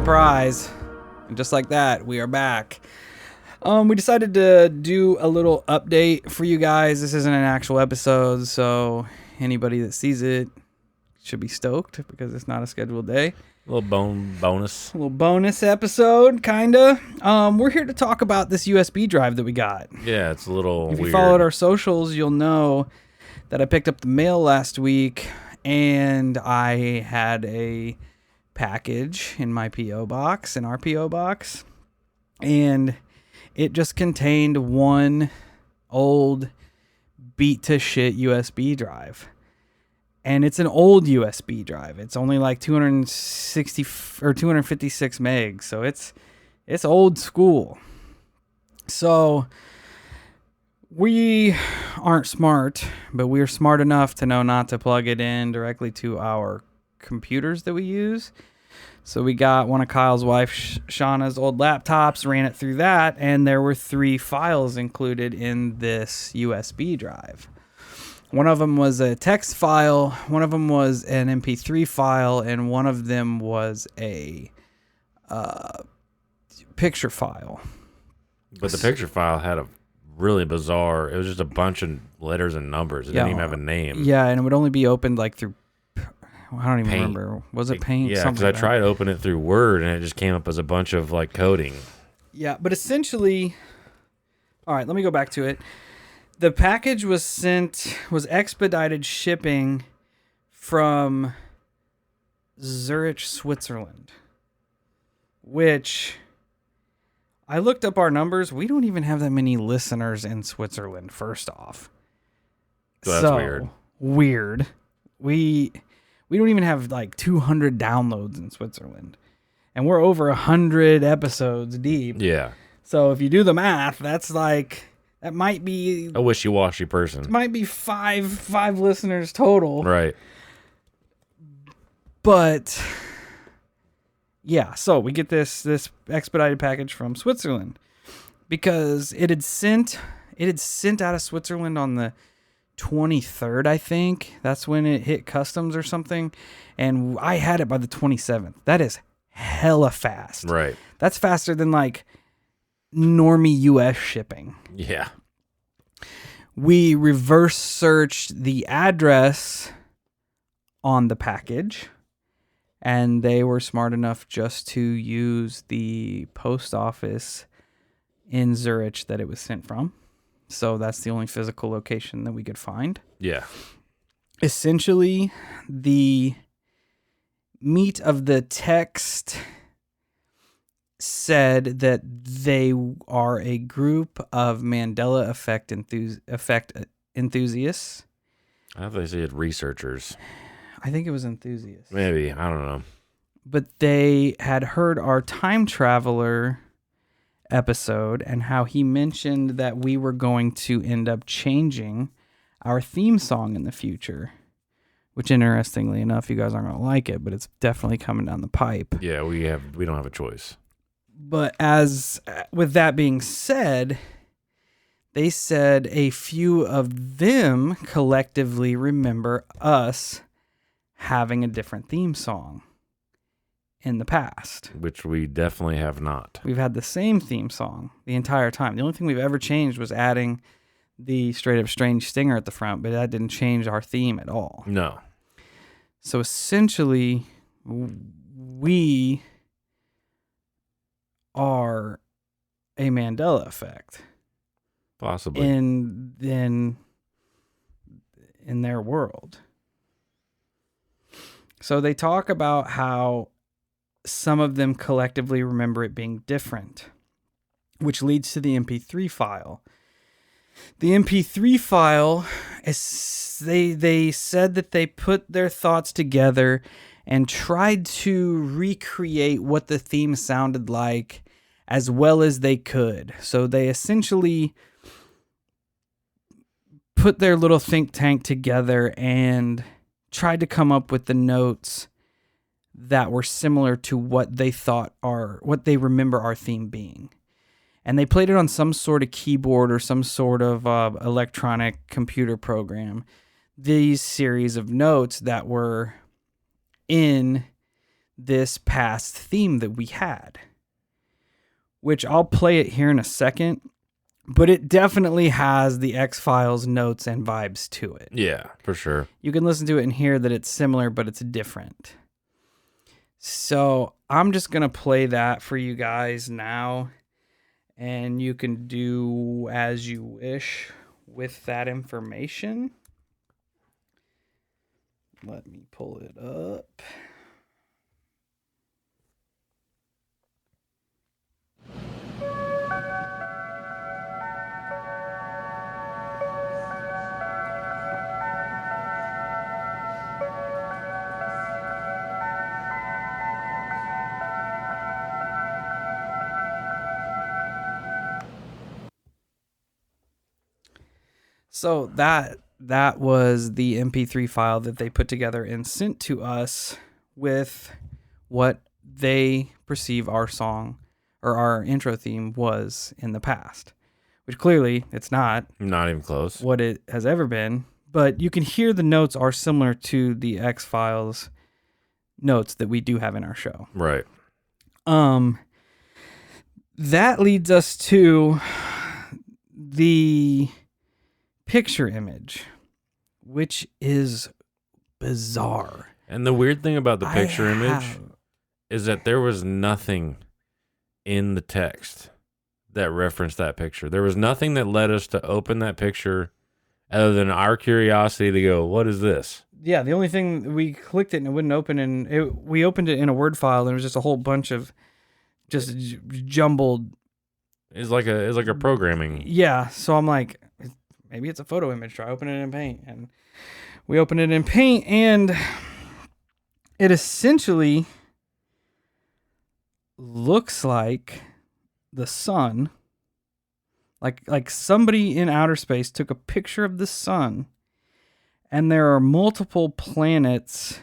surprise. And just like that, we are back. We decided to do a little update for you guys. This isn't an actual episode, so anybody that sees it should be stoked because it's not a scheduled day. A little bonus. A little bonus episode, kinda. We're here to talk about this USB drive that we got. Yeah, it's a little weird. If you followed our socials, you'll know that I picked up the mail last week, and I had a package in my P.O. box, in our P.O. box, and it just contained one old beat-to-shit USB drive. And it's an old USB drive. It's only like 260 or 256 megs, so it's old school. So we aren't smart, but we're smart enough to know not to plug it in directly to our computers that we use. So we got one of Kyle's wife, Shauna's old laptops, ran it through that, and there were 3 files included in this USB drive. One of them was a text file, one of them was an MP3 file, and one of them was a picture file. But the picture file had a really bizarre, it was just a bunch of letters and numbers. It didn't even have a name. Yeah, and it would only be opened like through, I don't even remember. Was it Paint? Yeah, because I tried to open it through Word, and it just came up as a bunch of like coding. Yeah, but essentially, all right, let me go back to it. The package was expedited shipping from Zurich, Switzerland, which I looked up our numbers. We don't even have that many listeners in Switzerland, first off. So that's weird. We don't even have like 200 downloads in Switzerland, and we're over 100 episodes deep. Yeah. So if you do the math, that's like... That might be a wishy-washy person. It might be five listeners total. Right. But yeah, so we get this expedited package from Switzerland because it had sent out of Switzerland on the 23rd, I think. That's when it hit customs or something, and I had it by the 27th. That is hella fast. Right. That's faster than like normie US shipping. Yeah. We reverse searched the address on the package, and they were smart enough just to use the post office in Zurich that it was sent from. So that's the only physical location that we could find. Yeah. Essentially, the meat of the text said that they are a group of Mandela effect enthusiasts. I thought they said researchers. I think it was enthusiasts. Maybe. I don't know. But they had heard our time traveler episode and how he mentioned that we were going to end up changing our theme song in the future. Which, interestingly enough, you guys aren't going to like it, but it's definitely coming down the pipe. Yeah, we don't have a choice. But with that being said, they said a few of them collectively remember us having a different theme song in the past. Which we definitely have not. We've had the same theme song the entire time. The only thing we've ever changed was adding the straight up strange stinger at the front, but that didn't change our theme at all. No. So essentially, we are a Mandela effect. Possibly. In their world. So they talk about how some of them collectively remember it being different, which leads to the MP3 file. The MP3 file, they said that they put their thoughts together and tried to recreate what the theme sounded like as well as they could. So they essentially put their little think tank together and tried to come up with the notes that were similar to what they remember our theme being. And they played it on some sort of keyboard or some sort of electronic computer program. These series of notes that were in this past theme that we had, which I'll play it here in a second, but it definitely has the X-Files notes and vibes to it. Yeah, for sure. You can listen to it and hear that it's similar, but it's different. So I'm just going to play that for you guys now, and you can do as you wish with that information. Let me pull it up. So that was the MP3 file that they put together and sent to us with what they perceive our song or our intro theme was in the past, which clearly it's not even close what it has ever been, but you can hear the notes are similar to the X-Files notes that we do have in our show. Right. That leads us to the picture image, which is bizarre. And the weird thing about the picture image is that there was nothing in the text that referenced that picture. There was nothing that led us to open that picture other than our curiosity to go, what is this? Yeah, the only thing, we clicked it and it wouldn't open, and we opened it in a Word file and it was just a whole bunch of just jumbled. It's like a programming. Yeah, so I'm like, maybe it's a photo image. Try open it in Paint. And we open it in Paint, and it essentially looks like the sun. Like somebody in outer space took a picture of the sun, and there are multiple planets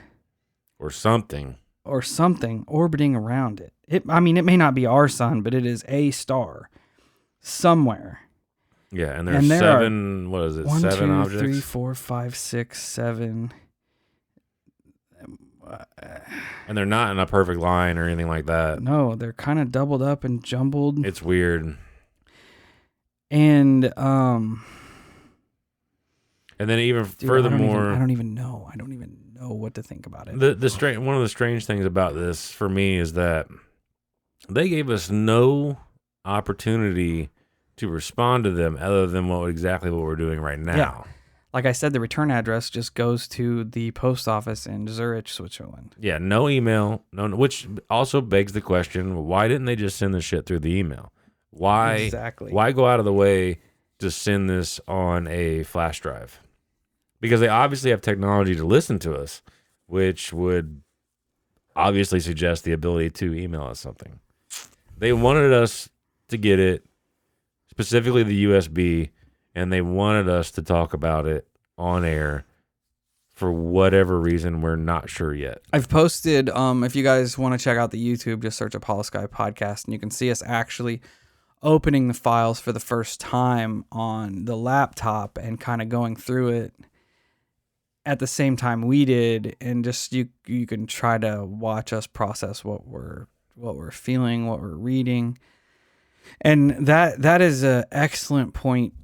or something orbiting around it. It may not be our sun, but it is a star somewhere. Yeah, and there's seven. What is it? 1, 7 2, objects. 3, 4, 5, 6, 7. And they're not in a perfect line or anything like that. No, they're kind of doubled up and jumbled. It's weird. And then even furthermore, I don't even know what to think about it. One of the strange things about this for me is that they gave us no opportunity to respond to them other than exactly what we're doing right now. Yeah. Like I said, the return address just goes to the post office in Zurich, Switzerland. Yeah, no email, which also begs the question, why didn't they just send the shit through the email? Why go out of the way to send this on a flash drive? Because they obviously have technology to listen to us, which would obviously suggest the ability to email us something. They wanted us to get it, specifically the USB, and they wanted us to talk about it on air for whatever reason. We're not sure yet. I've posted, if you guys want to check out the YouTube, just search up Holosky Podcast, and you can see us actually opening the files for the first time on the laptop and kind of going through it at the same time we did, and just you can try to watch us process what we're feeling, what we're reading. And that is an excellent point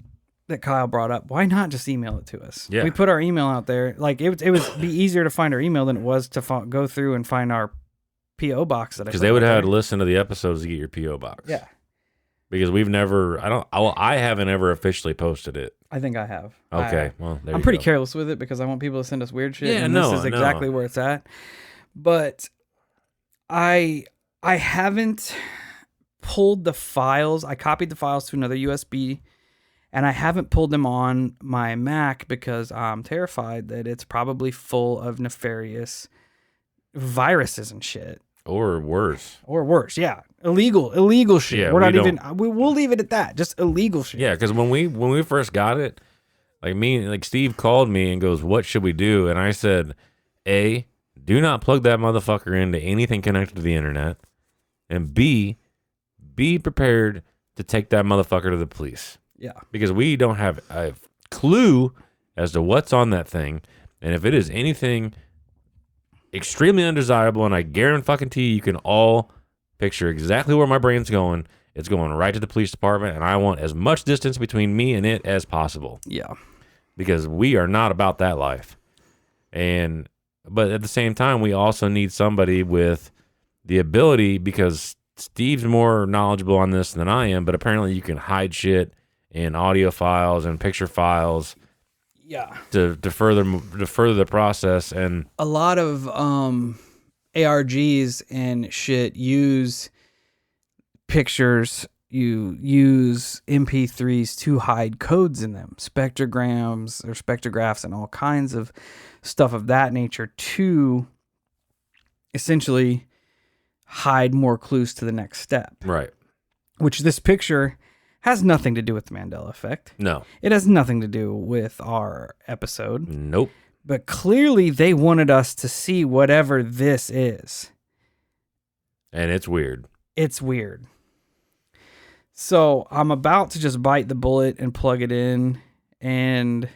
that Kyle brought up. Why not just email it to us? Yeah. We put our email out there. Like it would be easier to find our email than it was to go through and find our PO box. Because they would have to listen to the episodes to get your PO box. Yeah. Because I haven't ever officially posted it. I think I have. Okay, I'm pretty careless with it because I want people to send us weird shit. Yeah, and this is exactly where it's at. But I haven't pulled the files. I copied the files to another USB, and I haven't pulled them on my Mac because I'm terrified that it's probably full of nefarious viruses and shit. Or worse. Yeah. Illegal shit. Yeah, we'll leave it at that. Just illegal shit. Yeah, because when we first got it, Steve called me and goes, "What should we do?" And I said, A, do not plug that motherfucker into anything connected to the internet. And B, be prepared to take that motherfucker to the police. Yeah. Because we don't have a clue as to what's on that thing. And if it is anything extremely undesirable, and I guarantee you can all picture exactly where my brain's going. It's going right to the police department, and I want as much distance between me and it as possible. Yeah. Because we are not about that life. But at the same time, we also need somebody with the ability, because Steve's more knowledgeable on this than I am, but apparently you can hide shit in audio files and picture files. Yeah. To further the process. And a lot of ARGs and shit use pictures, you use MP3s to hide codes in them, spectrograms or spectrographs and all kinds of stuff of that nature to essentially hide more clues to the next step. Right. Which this picture has nothing to do with the Mandela effect. No. It has nothing to do with our episode. Nope. But clearly they wanted us to see whatever this is. And it's weird. It's weird. So I'm about to just bite the bullet and plug it in and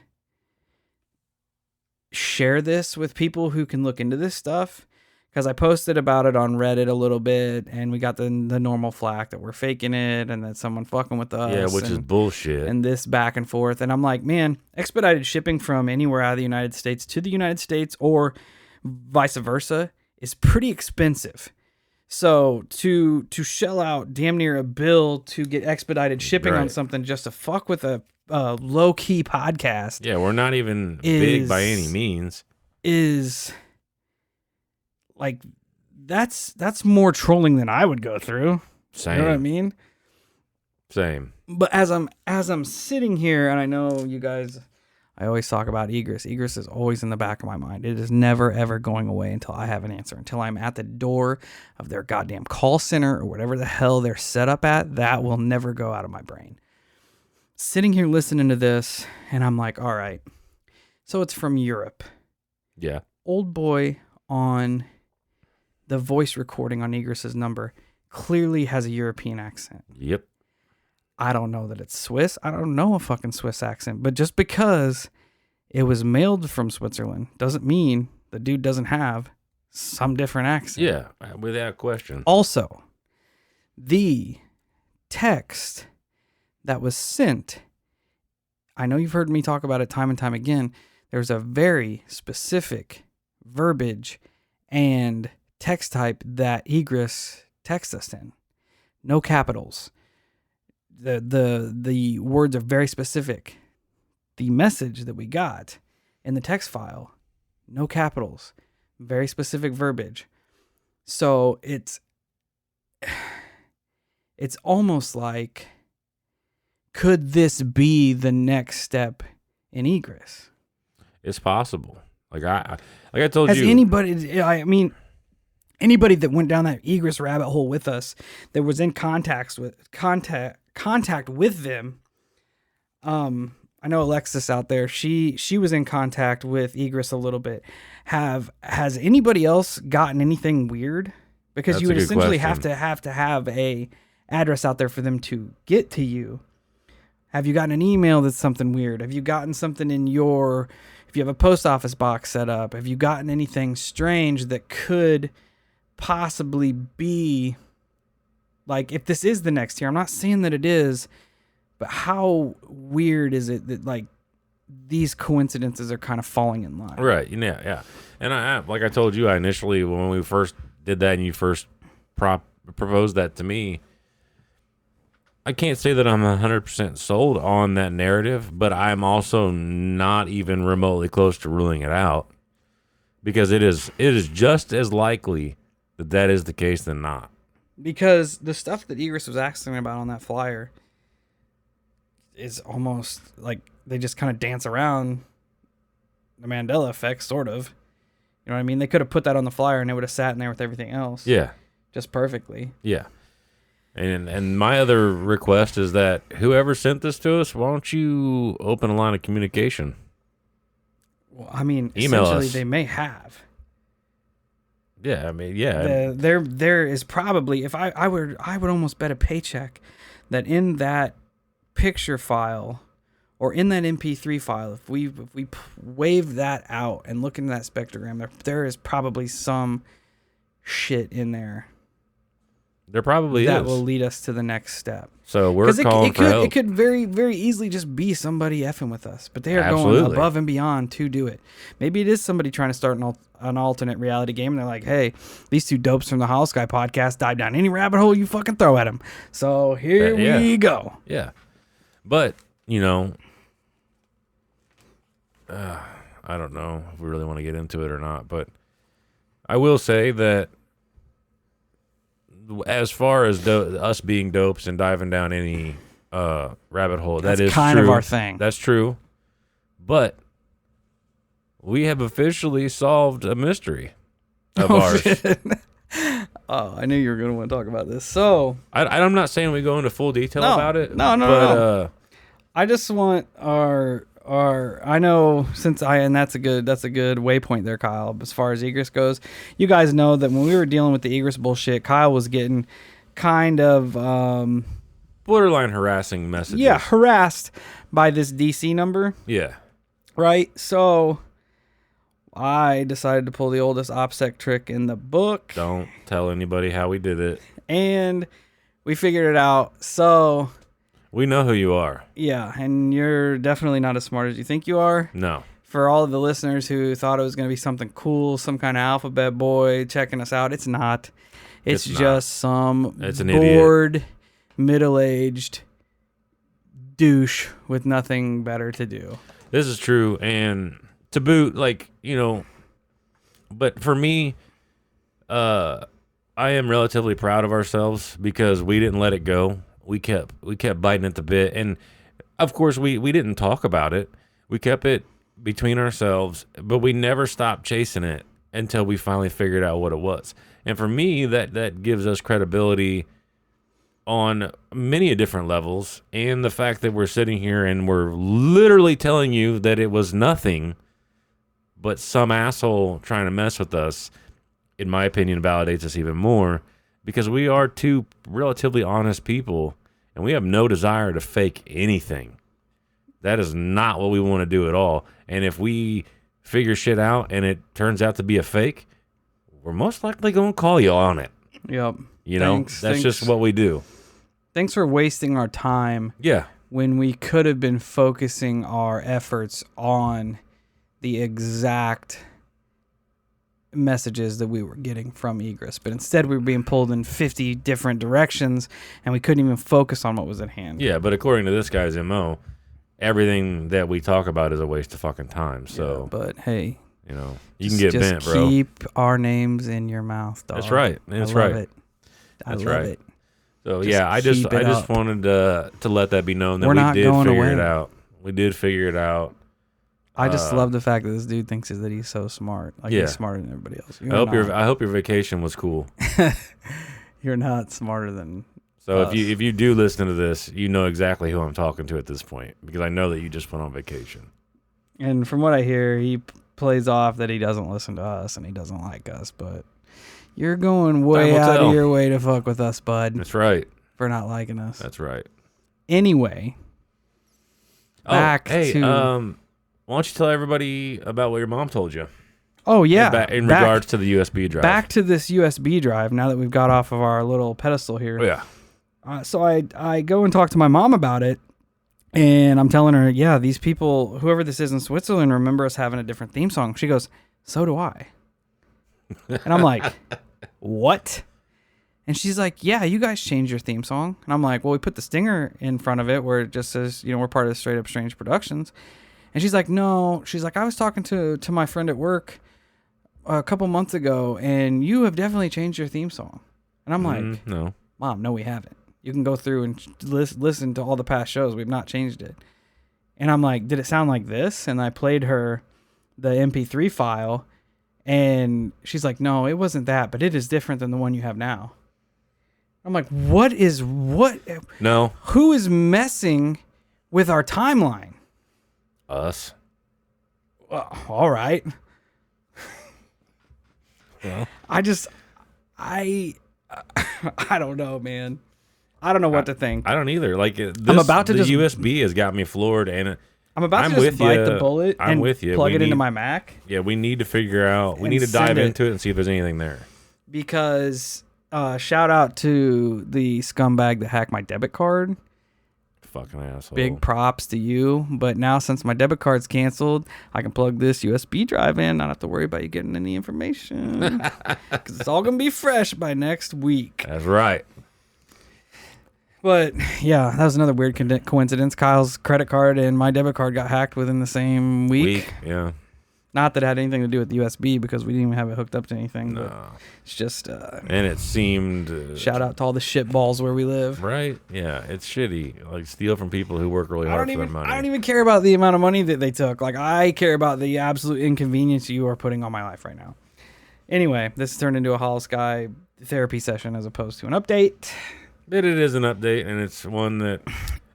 share this with people who can look into this stuff. Because I posted about it on Reddit a little bit, and we got the normal flack that we're faking it and that someone fucking with us. Yeah, which is bullshit. And this back and forth. And I'm like, man, expedited shipping from anywhere out of the United States to the United States or vice versa is pretty expensive. So to shell out damn near a bill to get expedited shipping on something just to fuck with a low-key podcast. Yeah, we're not even big by any means. Is... like, that's more trolling than I would go through. Same. You know what I mean? Same. But as I'm sitting here, and I know you guys, I always talk about egress. Egress is always in the back of my mind. It is never, ever going away until I have an answer. Until I'm at the door of their goddamn call center or whatever the hell they're set up at, that will never go out of my brain. Sitting here listening to this, and I'm like, all right. So it's from Europe. Yeah. Old boy on... the voice recording on Egress's number clearly has a European accent. Yep. I don't know that it's Swiss. I don't know a fucking Swiss accent. But just because it was mailed from Switzerland doesn't mean the dude doesn't have some different accent. Yeah, without question. Also, the text that was sent, I know you've heard me talk about it time and time again. There's a very specific verbiage and text type that Egress texts us in. No capitals. The words are very specific. The message that we got in the text file, no capitals. Very specific verbiage. So it's almost like, could this be the next step in Egress? It's possible. Like I told you. Has anybody, I mean, anybody that went down that Egress rabbit hole with us, that was in contact with them. I know Alexis out there. She was in contact with Egress a little bit. Has anybody else gotten anything weird? Because That's you would a good essentially question. have to have a address out there for them to get to you. Have you gotten an email that's something weird? Have you gotten something if you have a post office box set up? Have you gotten anything strange that could possibly be, like, if this is the next tier? I'm not saying that it is, but how weird is it that, like, these coincidences are kind of falling in line? Right. Yeah. And I like I told you, I initially, when we first did that and you first proposed that to me, I can't say that I'm 100% sold on that narrative, but I'm also not even remotely close to ruling it out, because it is just as likely that is the case than not. Because the stuff that Egress was asking about on that flyer is almost like they just kind of dance around the Mandela effect, sort of. You know what I mean? They could have put that on the flyer and it would have sat in there with everything else. Yeah. Just perfectly. Yeah. And my other request is that whoever sent this to us, why don't you open a line of communication? Well, I mean, Email essentially us. they may have. Yeah, I mean, yeah. There is probably, if I would almost bet a paycheck that in that picture file or in that MP3 file, if we wave that out and look into that spectrogram, there is probably some shit in there. There probably that is. will lead us to the next step. So we're calling for help. It could very, very easily just be somebody effing with us, but they are Absolutely. going above and beyond to do it. Maybe it is somebody trying to start an alternate reality game, and they're like, hey, these two dopes from the Holosky Podcast dive down any rabbit hole you fucking throw at them. So here we go. Yeah. But, you know, I don't know if we really want to get into it or not, but I will say that as far as us being dopes and diving down any rabbit hole, that's kind true. of our thing. That's true. But we have officially solved a mystery of ours. Oh, I knew you were going to want to talk about this. So I'm not saying we go into full detail about it. No. I just want our I know and that's a good waypoint there, Kyle, as far as egress goes. You guys know that when we were dealing with the egress bullshit, Kyle was getting kind of borderline harassing messages. Yeah, harassed by this DC number. Yeah. Right? So I decided to pull the oldest OPSEC trick in the book. Don't tell anybody how we did it. And we figured it out. So we know who you are. Yeah, and you're definitely not as smart as you think you are. No. For all of the listeners who thought it was going to be something cool, some kind of alphabet boy checking us out, it's not. It's just some bored, idiot. Middle-aged douche with nothing better to do. This is true, and to boot, like, you know, but for me, I am relatively proud of ourselves because we didn't let it go. We kept biting at the bit, and of course we didn't talk about it. We kept it between ourselves, but we never stopped chasing it until we finally figured out what it was. And for me, that gives us credibility on many different levels, and the fact that we're sitting here and we're literally telling you that it was nothing but some asshole trying to mess with us, in my opinion, validates us even more, because we are two relatively honest people, and we have no desire to fake anything. That is not what we want to do at all. And if we figure shit out and it turns out to be a fake, we're most likely going to call you on it. Yep. You know, that's just what we do. Thanks for wasting our time. Yeah. When we could have been focusing our efforts on the exact messages that we were getting from egress, but instead we were being pulled in 50 different directions, and we couldn't even focus on what was at hand. Yeah, but according to this guy's MO, everything that we talk about is a waste of fucking time. So, yeah, but hey, you know, you can get bent, bro. Keep our names in your mouth, dog. That's right. That's right. I love it. So yeah, I just wanted to let that be known that we did figure it out. We did figure it out. I just love the fact that this dude thinks that he's so smart. Like, he's smarter than everybody else. I hope your vacation was cool. You're not smarter than So us. if you do listen to this, you know exactly who I'm talking to at this point, because I know that you just went on vacation. And from what I hear, he plays off that he doesn't listen to us and he doesn't like us, but you're going way out of your way to fuck with us, bud. That's right. For not liking us. That's right. Anyway, back to... why don't you tell everybody about what your mom told you? Oh, yeah. In regards to the USB drive. Back to this USB drive, now that we've got off of our little pedestal here. Oh, yeah. So I go and talk to my mom about it, and I'm telling her, yeah, these people, whoever this is in Switzerland, remember us having a different theme song. She goes, so do I. And I'm like, what? And she's like, yeah, you guys changed your theme song. And I'm like, well, we put the stinger in front of it where it just says, you know, we're part of Straight Up Strange Productions. And she's like, no. She's like, I was talking to my friend at work a couple months ago, and you have definitely changed your theme song. And I'm like, no, Mom, no, we haven't. You can go through and listen to all the past shows. We've not changed it. And I'm like, did it sound like this? And I played her the MP3 file, and she's like, no, it wasn't that, but it is different than the one you have now. I'm like, what? No. Who is messing with our timeline? Us. All right. Well, I don't know, man. I don't know what to think. I don't either. Like I'm about to the just USB has got me floored, and I'm about to just bite the bullet and plug it into my Mac. Yeah, we need to figure out. We need to dive into it and see if there's anything there. Because shout out to the scumbag that hacked my debit card. Fucking asshole. Big props to you. But now since my debit card's canceled, I can plug this USB drive in. Not have to worry about you getting any information. Because it's all going to be fresh by next week. That's right. But yeah, that was another weird coincidence. Kyle's credit card and my debit card got hacked within the same week. Yeah. Not that it had anything to do with the USB because we didn't even have it hooked up to anything. No. But it's just... and it seemed... shout out to all the shit balls where we live. Right? Yeah, it's shitty. Like, steal from people who work really hard for their money. I don't even care about the amount of money that they took. Like, I care about the absolute inconvenience you are putting on my life right now. Anyway, this turned into a Holosky therapy session as opposed to an update. It is an update, and it's one that...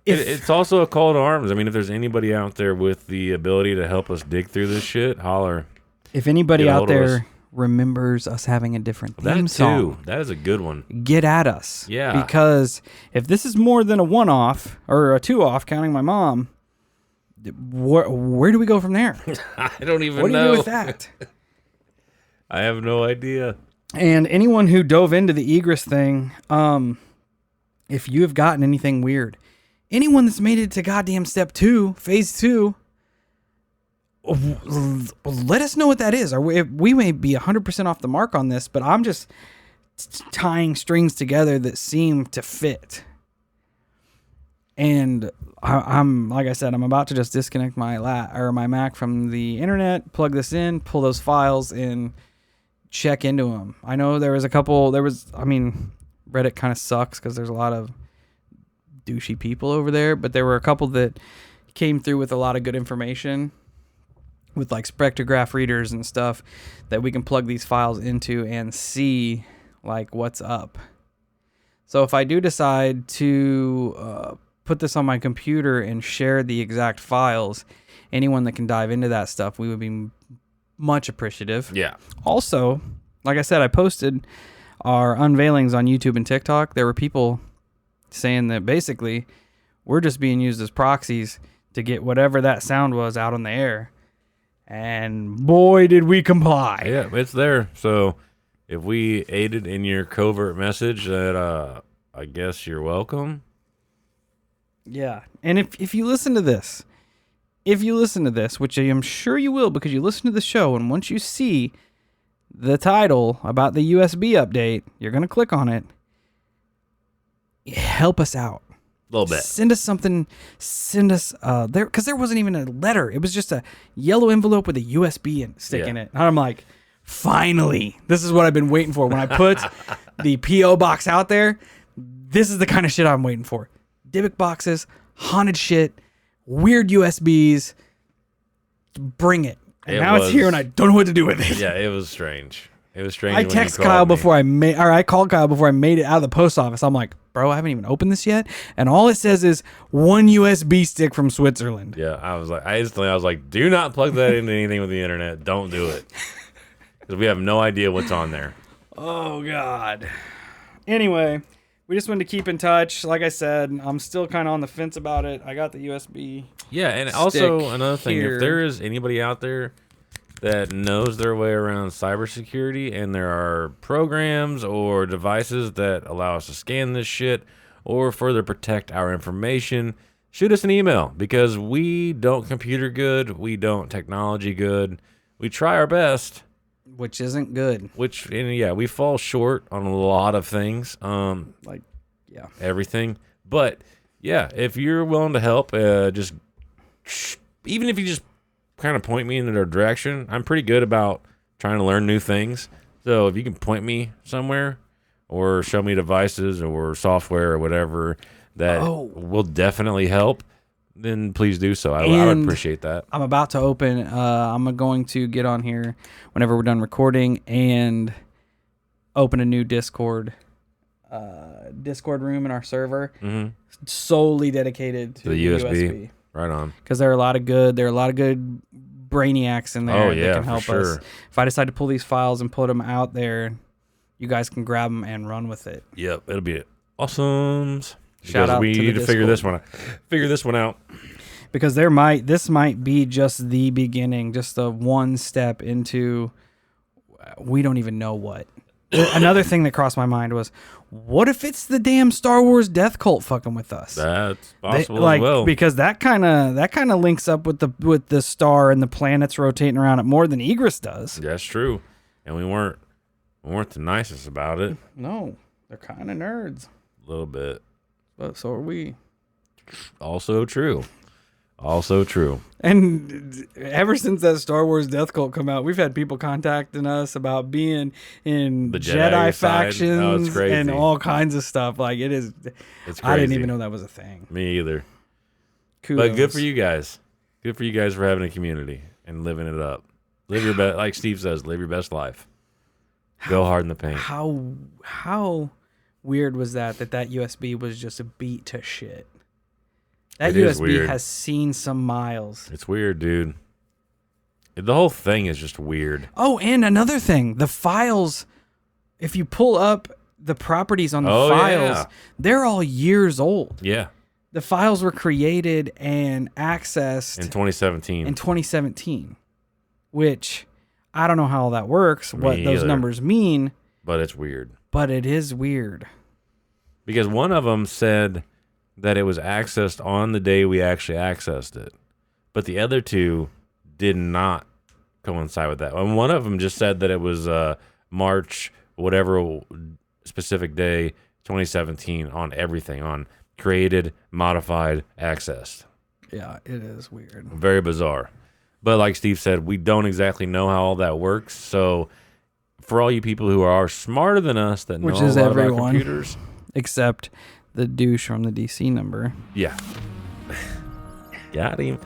It's also a call to arms. I mean, if there's anybody out there with the ability to help us dig through this shit, holler. If anybody out there remembers us having a different theme song, that is a good one. Get at us. Yeah. Because if this is more than a one-off or a two-off, counting my mom, where do we go from there? I don't even know. What do you do with that? I have no idea. And anyone who dove into the egress thing, if you have gotten anything weird, anyone that's made it to goddamn phase 2, let us know what that is. We may be 100% off the mark on this, but I'm just tying strings together that seem to fit. And I'm like I said, I'm about to just disconnect my Mac from the internet, plug this in, pull those files, and check into them. I know Reddit kind of sucks because there's a lot of douchey people over there, but there were a couple that came through with a lot of good information with like spectrograph readers and stuff that we can plug these files into and see like what's up. So if I do decide to put this on my computer and share the exact files, anyone that can dive into that stuff, we would be much appreciative. Yeah. Also, like I said, I posted our unveilings on YouTube and TikTok. There were people saying that basically we're just being used as proxies to get whatever that sound was out on the air. And boy, did we comply. Yeah, it's there. So if we aided in your covert message, that I guess you're welcome. Yeah. And if you listen to this, which I am sure you will because you listen to the show, and once you see the title about the USB update, you're going to click on it. Help us out. A little bit. Send us something. Send us there, because there wasn't even a letter. It was just a yellow envelope with a USB stick in it. And I'm like, finally, this is what I've been waiting for. When I put the PO box out there, this is the kind of shit I'm waiting for. Dybbuk boxes, haunted shit, weird USBs. Bring it. And now it's here, and I don't know what to do with it. Yeah, it was strange. It was strange. I text Kyle before I called Kyle before I made it out of the post office. I'm like, bro, I haven't even opened this yet, and all it says is one USB stick from Switzerland. Yeah, I was like, do not plug that into anything with the internet. Don't do it, because we have no idea what's on there. Oh God. Anyway, we just wanted to keep in touch. Like I said, I'm still kind of on the fence about it. I got the USB. Yeah, and also another thing, if there is anybody out there that knows their way around cybersecurity, and there are programs or devices that allow us to scan this shit or further protect our information, shoot us an email, because we don't computer good, we don't technology good. We try our best, which isn't good. We fall short on a lot of things, everything. But yeah, if you're willing to help, even if you just kind of point me in their direction, I'm pretty good about trying to learn new things. So if you can point me somewhere or show me devices or software or whatever that will definitely help, then please do so. I would appreciate that. I'm about to open, I'm going to get on here whenever we're done recording and open a new Discord room in our server, solely dedicated to the USB. Right on. Because there are a lot of good brainiacs in there that can help us. If I decide to pull these files and put them out there, you guys can grab them and run with it. Yep, it'll be Awesomes. Shout out we to the need to figure Discord. this one out. Because this might be just the beginning, just the one step into we don't even know what. Another thing that crossed my mind was, what if it's the damn Star Wars death cult fucking with us? That's possible as well. Because that kind of links up with the star and the planets rotating around it more than Egress does. That's true, and we weren't the nicest about it. No, they're kind of nerds. A little bit, but so are we. Also true. And ever since that Star Wars death cult come out, we've had people contacting us about being in the Jedi factions and all kinds of stuff. Like it's crazy. I didn't even know that was a thing. Me either. Kudos. But good for you guys. Good for you guys for having a community and living it up. Live your best, like Steve says, live your best life. Go hard in the paint. How weird was that USB was just a beat to shit? That it USB has seen some miles. It's weird, dude. The whole thing is just weird. Oh, and another thing. The files, if you pull up the properties on the files, they're all years old. Yeah. The files were created and accessed in 2017. Which I don't know how all that works, what those numbers mean. But it's weird. But it is weird. Because one of them said that it was accessed on the day we actually accessed it. But the other two did not coincide with that. And one of them just said that it was March, whatever specific day, 2017 on everything, on created, modified, accessed. Yeah, it is weird. Very bizarre. But like Steve said, we don't exactly know how all that works. So for all you people who are smarter than us that know a lot about computers. Except the douche from the DC number. Yeah. Got him.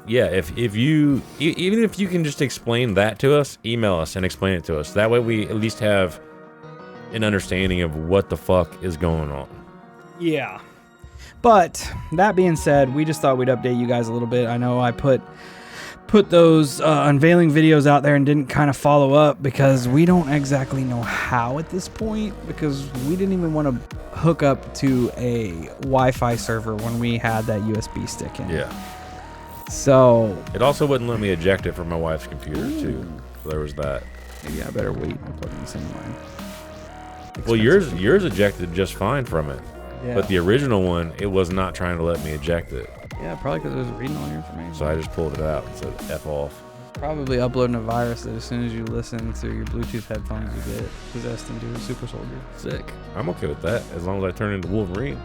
Yeah, if you even if you can just explain that to us, email us and explain it to us. That way we at least have an understanding of what the fuck is going on. Yeah. But that being said, we just thought we'd update you guys a little bit. I know I put those unveiling videos out there and didn't kind of follow up because we don't exactly know how at this point, because we didn't even want to hook up to a Wi-Fi server when we had that USB stick in. Yeah. So it also wouldn't let me eject it from my wife's computer too. So there was that. Maybe I better wait and plug this in mine. Well, yours ejected just fine from it. Yeah. But the original one, it was not trying to let me eject it. Yeah, probably because it was reading all your information. So I just pulled it out and said F off. Probably uploading a virus that as soon as you listen to your Bluetooth headphones, you get possessed into a super soldier. Sick. I'm okay with that as long as I turn into Wolverine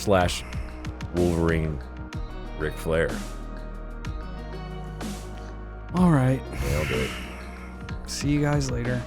/ Wolverine Ric Flair. All right. Yeah, I'll do it. See you guys later.